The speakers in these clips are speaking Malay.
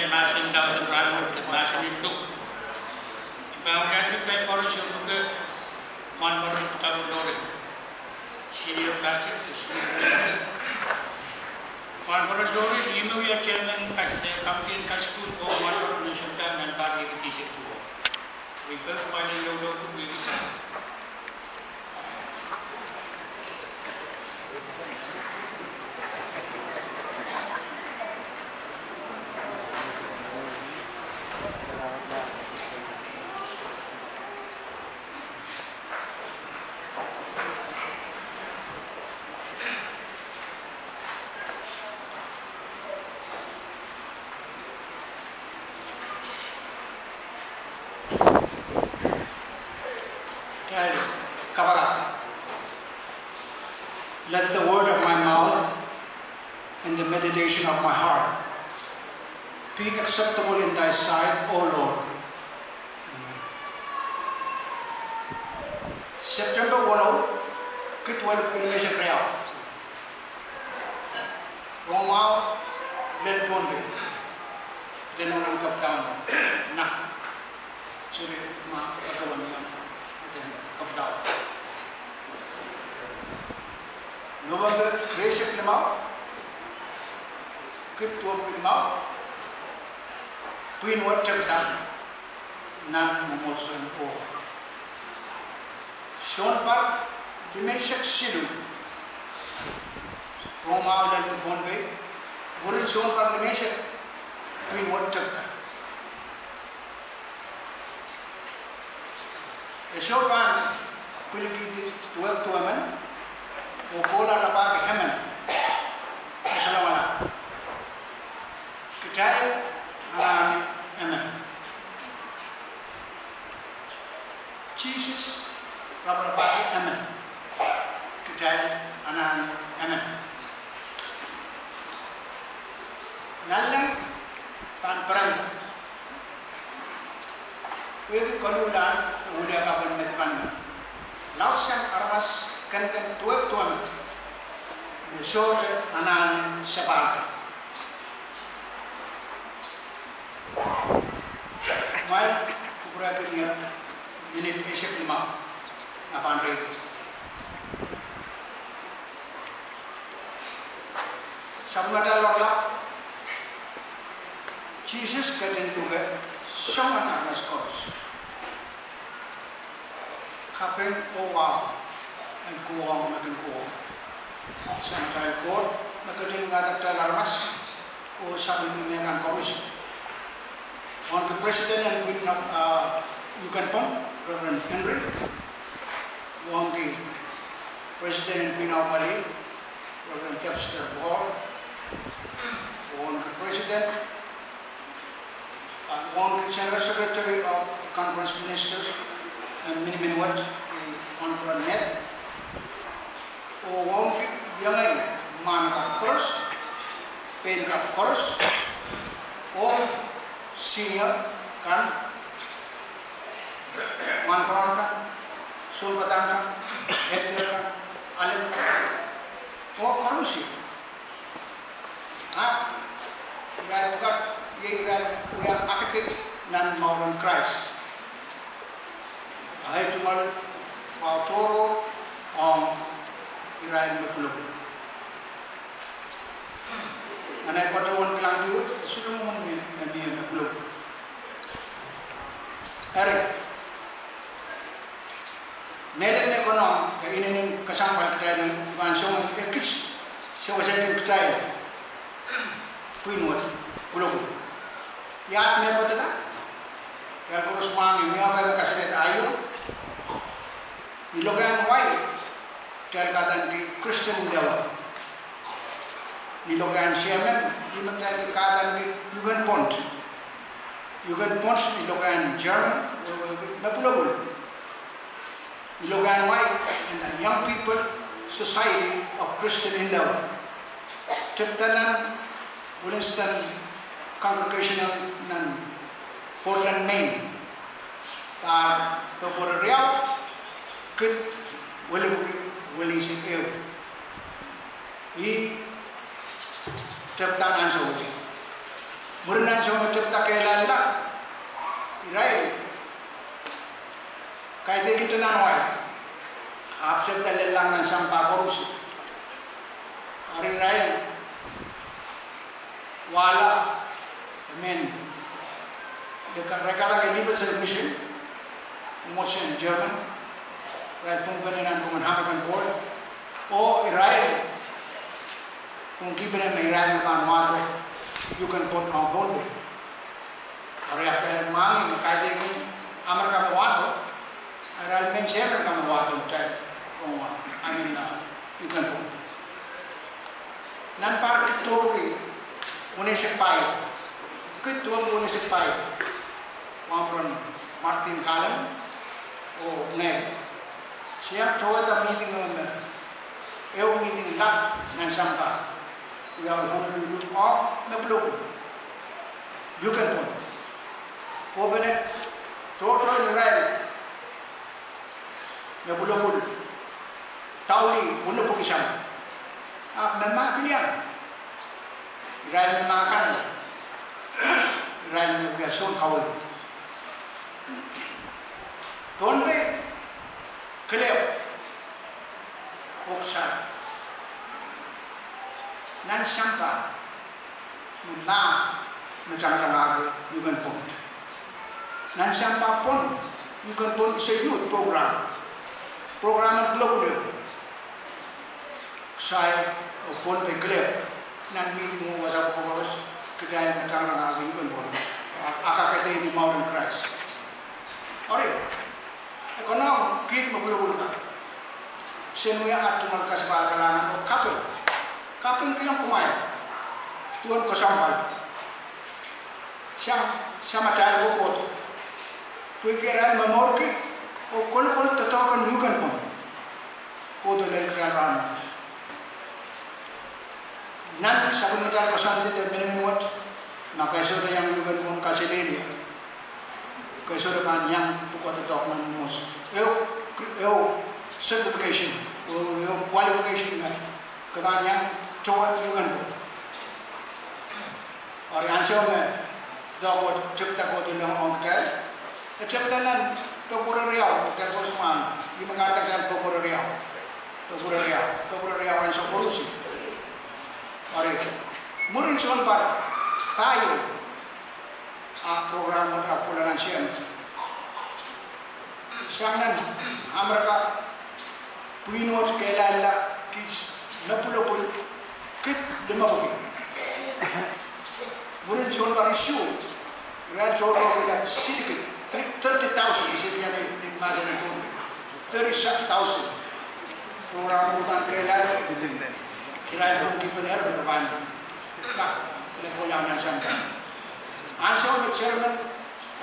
mahsen dan rehn mahsen itu. Bahkan kita Koaros juga Godaro Lorrin. Senior pastor, Godaro Lorrin ini ya chairman pastor, kampian kasku Mwomwohdiso dan bagi kita kepada jodoh tu bisa. Let the word of my mouth and the meditation of my heart be acceptable in thy sight, O Lord. Amen. September 1, Kitwell Pilmeja Kriya. Romao, Lel Pohnpei. Then on come down. Nah. Sorry, ma, pagawan niya. Then come down. November, race of Limau, Kip to Limau, Queen what have done, none Mwomwohdiso and O. Sean Park, the Meshach Silu, Romao and Pohnpei, Wouldn't Sean Park the Meshach, Queen what have done. A short one will be 12 to a man. Pola na pagi hemen, Assalamualaikum. Kita anak hemen. Jesus, berapa pagi hemen. Kita anak hemen. Nalang pan perang. Itu keluaran udah kapan metpan. Lausan armas kan tuan besok anak sepal. Mal kurang dia ini besok lima apa anda? Sabun ada lorla. Jesus kata juga semua anak sekolah. Kapan wow. And go on, makin go on. Sampai kor, makin nggak ada larmas, oh sambil mengenang Krais. On the president and with UCCP, Reverend Henry, on the president and Queen Bali, Reverend Kepster Ball, on the president, on the general secretary of conference ministers, and Midion Neth, Midion Neth. Orang yang lain mana Krais, pen Krais, all senior kan, mana kan, sulbatan kan, ekter kan, alehda, all Krais sih. Irailko, ia aktif dan mour Krais. Hai cuma autor irailko. Anak patawan kelang dulu sudah mengambil. Hari, medan ekonom inengieng kasamwoa kita di Mansong ekis, siapa saja kita Queen pulau. Ya, mereka tu, yang kurus mangi, mereka kasih lihat ayu, di lokan white. Kata di Kristen Dewa, di lokan Sherman, di mana kata di Jugendbund, di lokan German, Napulabul, di lokan White, and the Young People Society of Christian Dewa. Tertanan Winston Congregational dan Portland, Maine, dan beberapa Riau, ke Willing sikil, I ciptaan ansur. Murni ansur cipta kehilangan lah. Irailko, kaya kita nanway. Absen telelang ng sampah Koaros. Hari Irailko, wala. Amen. Mereka lagi libat sa mission. Motion German, right? Pohnpei and Pohnpei board, or irailko. Kung given them irailko mahsen, you can put on Pohnpei. Or after money, the guy Amar kasamwoa, irailko means every kasamwoa type. I mean, you can put. Nan par kitoki, UCCP, kitoki UCCP, Wamron Martin Kalam. Oh, no. Siap coba the meeting on meeting Luhk and Sampa. We are going to look off the blue. You can put. Open it. Total irailko. The blue. Tauli, Unupukisam. Nama pilihan. Irailko makan. Irailko we are so covered. Pohnpei, clear, Oksan, Nan Sampa, Macam you can put. Nan Sampa pun, you can put is a youth program. Program global. Saik or Pohnpei clear. Nan meeting was up Koaros, Krais, Macam you can put. Akakate di mour and Krais. Alright. Kono kit magbulubulka. Senuya at tumalkas pa kalangan o kapil. Kapil kayong kumain. Tuan ko sampal. Siya matay ko koto. Puikiran mamorki o kol tatokan yukan mo. Koto lelkiran. Nan sabon matay ko sandi de minimum makaisura yang yukan mo kasilili. Kaisura kan yang pukot ito ng mos. Eu certification, eu qualification na kebanyakan cowok juga tu. Orang answer me, dah cipta kau tu orang hotel, cipta nan tokoro riau, hotel Osman, ini mengatakan tokoro riau yang solusi. Orang murid soal tayo, program toleransi. Sangan Amerika puinot kelala kis napulopul kit demabuki. Murid soal isu, red soal kita sedikit 30,000 isinya di mahsen itu 30,000 program bukan kelala kira pun dipenuhi berban tak leponya nasional. Asal chairman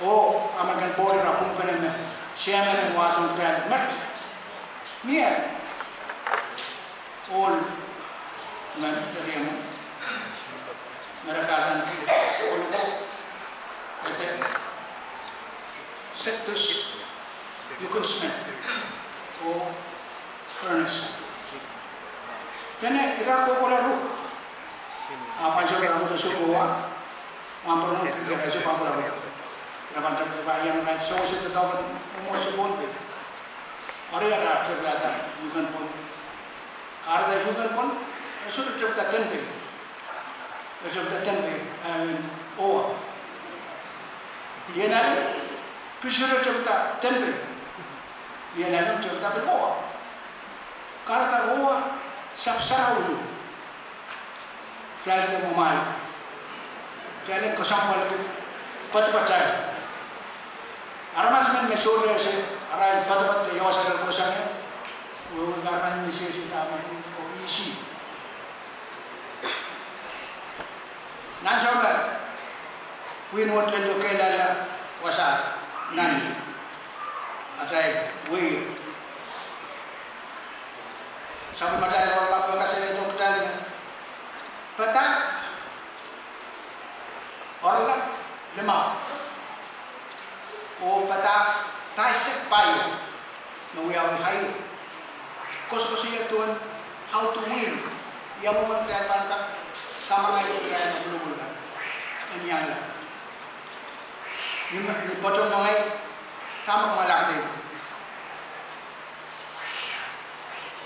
oh American board rapung penerima. Chairman Mwomwohdiso met meer all men rehn mereka dan sectors you can smell or furnace. Then irailko Luhk apa saja orang itu semua mampu tidak ada siapa Naman terbayang dan so itu dapat umur Pohnpei. Orang yang ada terbayang juga pun, ada juga pun sudah terbayang Pohnpei, terbayang Pohnpei, oh, dia nanti sudah terbayang Pohnpei, dia nanti terbayang oh, karena oh sabsara ulu, jadi memal, jadi kasamwoa itu pat-patay. Aramas man mesure se aray pat yawasal ko sa o garman ni si tama o isi nanjona winwot lendo kelala wasa nan atay we sabi matay ro la kasi ito ktal pata orla lima o pata taisek payo no we are high kos-kosiya tuan how to win yang mo kaya ka sama lagi kaya belum ini yang lah ni botol ngai tama malak deh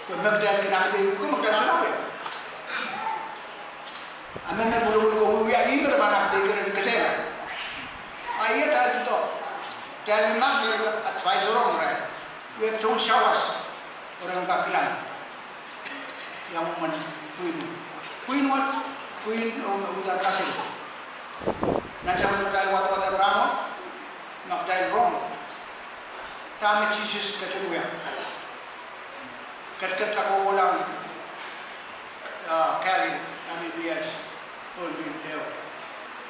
pemegdan kena deh ko magdan sunawe amen belum ko wi ai ber mana deh kena kesela ayat ada itu Dan memang dia advisor orang, dia cuma syawas orang kakilan yang puin udah kasih. Nasi makan wat ramon, nak dah rom. Kami cicis kecil Ket aku ulang kali kami bias pun video.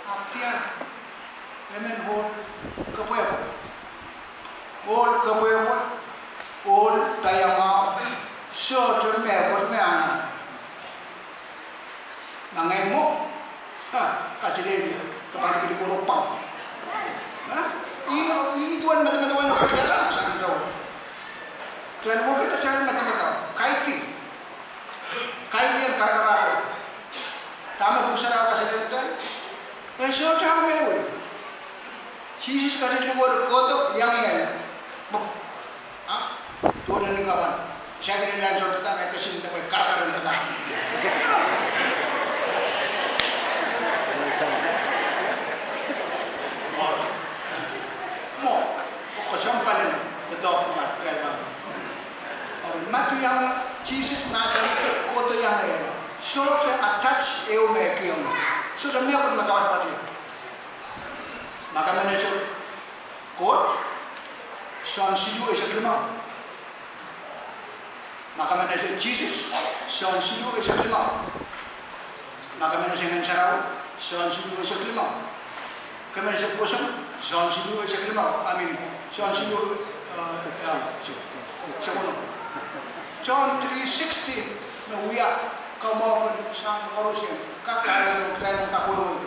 Aptian lemen hol kepoe. Hol kepoe hol tayang so terme ana. Nangai mo kasih dia kepada di koropang. Ini tuan mata-mata nak jalan sangat jauh. Tuan bukan kita jalan mata-mata. Kaiti yang kara-kara. Tamu pusara kasih dia. Besok jauh ya. Sisi sekali di luar kohdo yang ini. Tuan ini kawan. Saya ini langsung tetap mereka sini dapat kara-kara tetap. Kesampalan betul kan? Matu yang Jesus nasi kohdo yang ini, sudah attach mereka sudah mereka bermatawan pada. Maka manager kohdo, Sean Sidu esaklima. Maka manager Jesus, Sean Sidu esaklima. Maka manager Mensarau, Sean Sidu esaklima. Manager Poson, Sean Sidu esaklima. Amin. John 3:16 na uya kamo sang Koaros kakara dan kakuo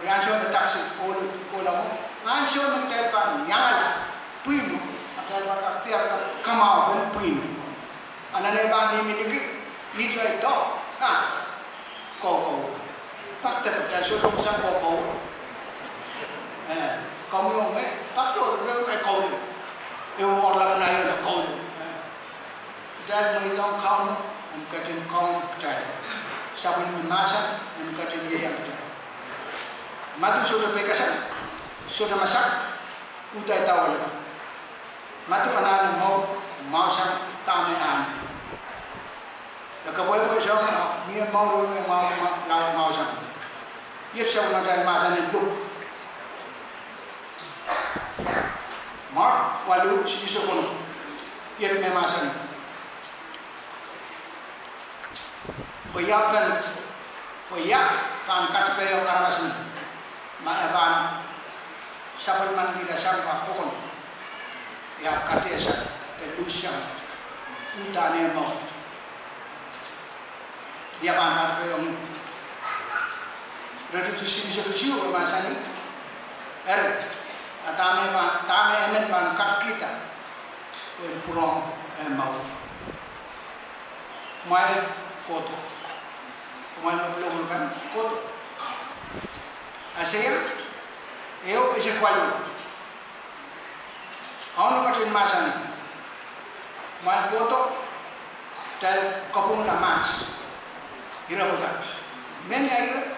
reaction na taxi ko mo ansyo ng telepan yala puino atay bakter kama ben puino anane ba ni mitigi ito ko pakta ta so sang ko Kau yang takut dia kau, dia orang lain ada kau. Dan mereka kau, angkatin kau cai. Sabun mahsen, angkatin dia yang cai. Matu sudah pekasan, sudah masak, udah tahu lagi. Matu anak mahsen tamean. Jika boleh saya, dia mour mahsen. Ia saya nak mahsen Luhk. Mar walu ciso kono yer me mahsen oyak kan kat pe orang mahsen ma evan sabun man di dasar Pokon ya katesa ke lusya utane mo dia kan kat pe om reduksi ciso mahsen Tame emen ban kat kita pulang mau mai kohdo belum kan kohdo asyik eu isi kuali awak katin mahsen mai kohdo dan kapung namas irailko men air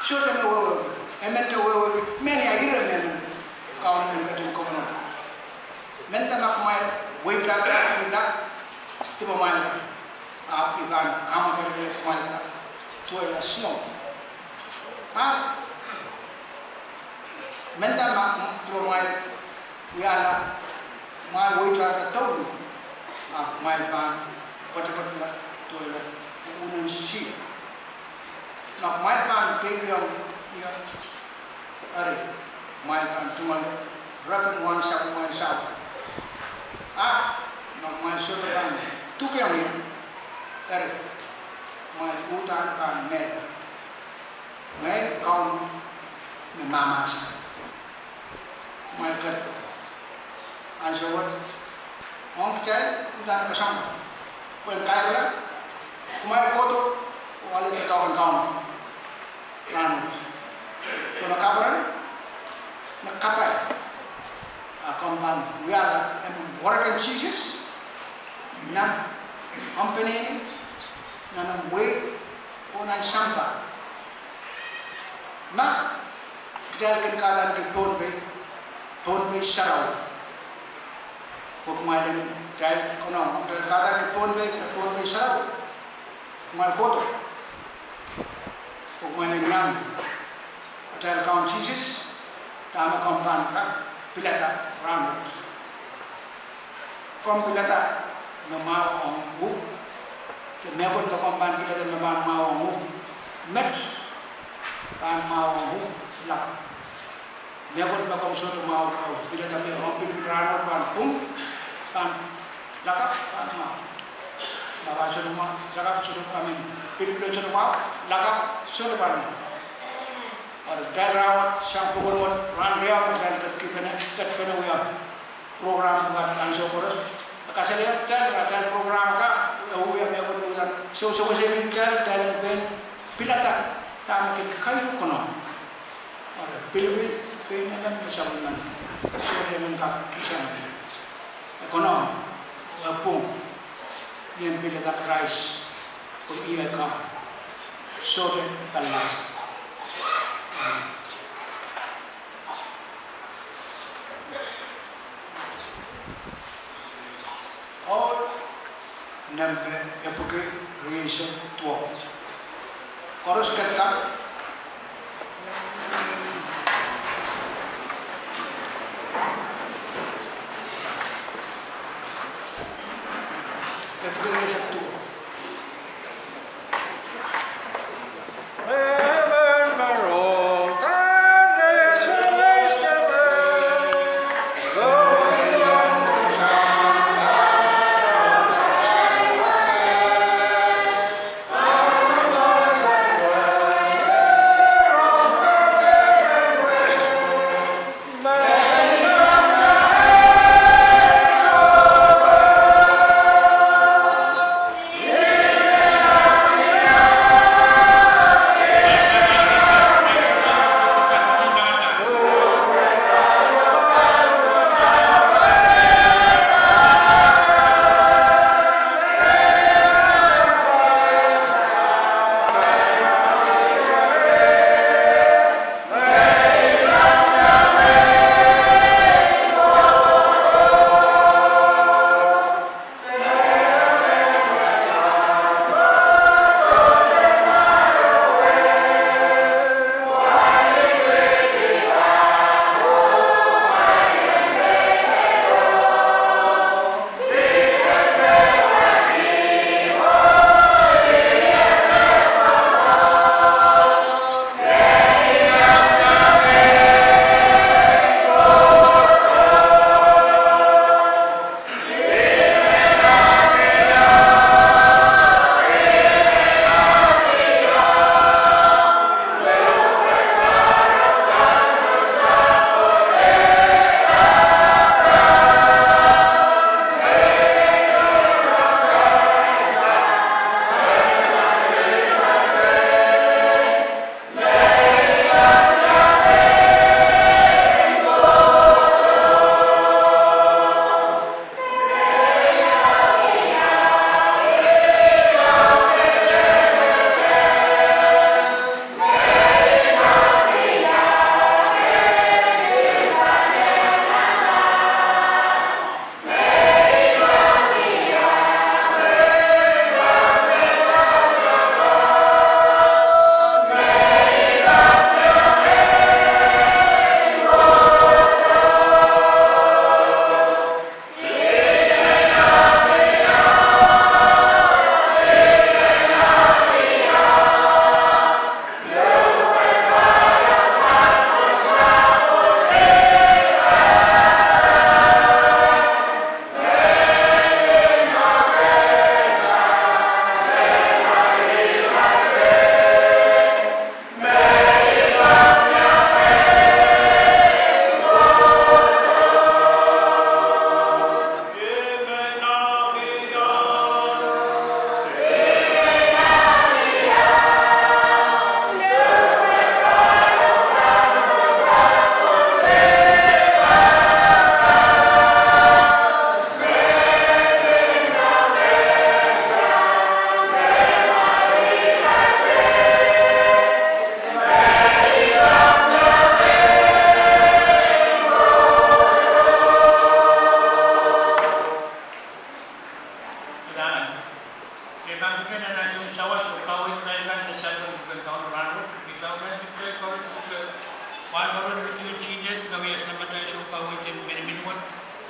sudah mau emen tu men air men kawan yang kerja komunal, minta makmai, wajib nak, tiba mana, iban kamu kerja komunal, tu adalah snow, minta makmai, wiala, mai wajib tahu, mai ban, pada tu adalah unun sisi, nak mai ban yang ada. Main cuma rakan wan sab main sab nak main sudah tu yang ni main hutan kan main kaum mamas main kerja ansawat orang kecil hutan kasamwoa pun kaya main kohdo wali kawan-kawan kan kalau kabaran nakapay kompan wiala working cheeses na company na way o na sampa na dahil kalan ke Pohnpei sarau. Pokon dai kono kada ke Pohnpei sarau. Mal kohdo. Pokon nyang. Dai kaun Jesus. Tama kompan pilata round. Kom pilata memang orang Temwen ko kompan pilata memang orang met kan mau lak. Temwen ko konsol mau kau pilata me orang pilata pan pum kan lakap kan mau. Bapa suruh mau cakap suruh kami pilata suruh mau lakap suruh pan. और डायरावत शांपुगुरवत रानरिया dan ketkipena uya program buat langsung koros kasih dan program ka uya mekon udan so seven dan pilata tam ke kayu kono और pilpil pemenan besabunan so dengan ka kisan kono apung yang pilata Krais ko irailko so de talas और number epoch reaction तो कोरस करता epoch reaction तो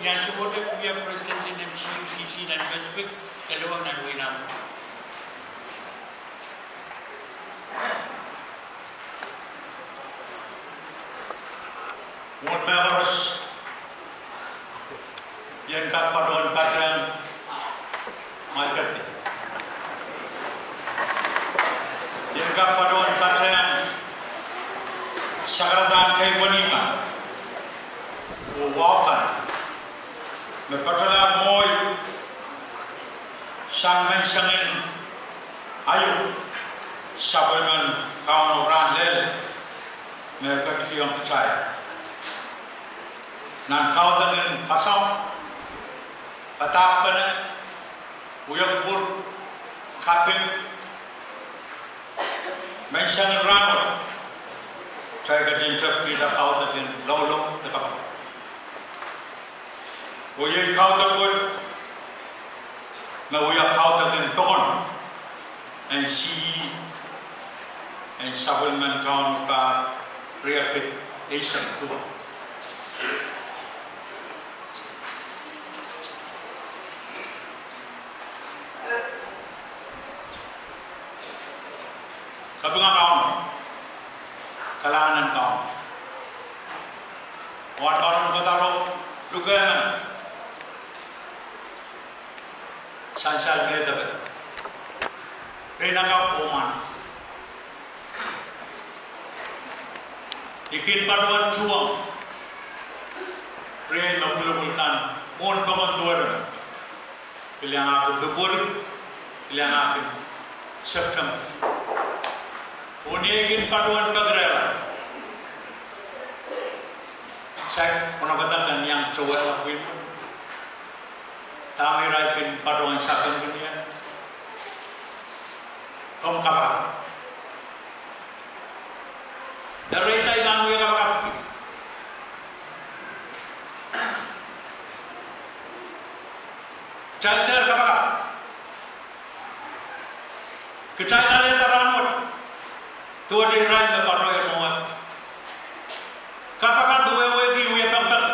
yang sebutnya punya prestasi dan UCCP dan Pacific kedua dan Vietnam. Mwomwohdiso yang kapadon patrang market. Yang kapadon patrang sagradan kay wanima. Wakan. Mepatala moy sangmen sangin ayo sabanan kaum orang lel mereka yang percaya nan kau dengan pasang patak pada uyak pur kaping mention ranot saya kerja kita kau dengan lalu dekat uyak kau dengan uyak kau dengan Pokon and see and sabanan kaum ka reapit Asian tu. Kabungan kaum, kalangan kaum. Orang Godaro Lorrin, sansal melkahka. Penangkap Oman. Ikin paruan cuang. Rehn mengulurkan mohon Pokon Lorrin. Pilihan aku bebur, pilihan aku September. Unigin paruan pagrela. Saya pernah katakan yang coba lakuin. Tamiraikin paruan sakin dunia. Pohnpei. Dari itu yang kita kapti. Cakar kapal. Kecakar yang teranut. Tua di irailko paruan mour. Kapal dua wegi uya pagpag.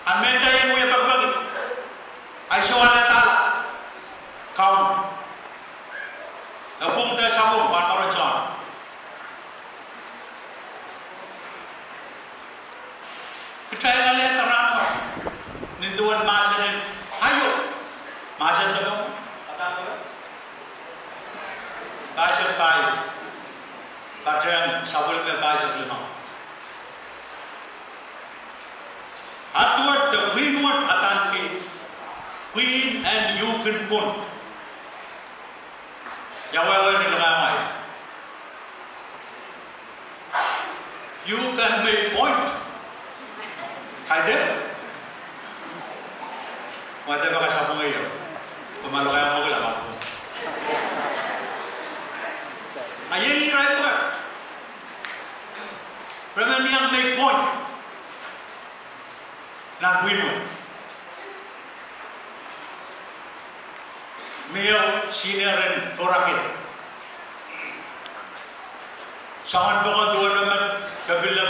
Amenta yang uya pagpag. Ay suwan tal. Kaum. Napung tayo sabong paruan suwan. Kecakar yang teranut. Ninduan mahsen. Ayo. Mahsen tayo. Mahsen tayo. Patrang sabul में बाजक lemma. Atward the queenward atanke queen and you can point. Jawaban ni ramai. You can make point. Ada? Mata baka sabung ayo. Pemalukan mo lang ako. Ayang irailko. Remember yang make point. Nak win. Male senior and orakil. Sangat Pokon Lorrin kabila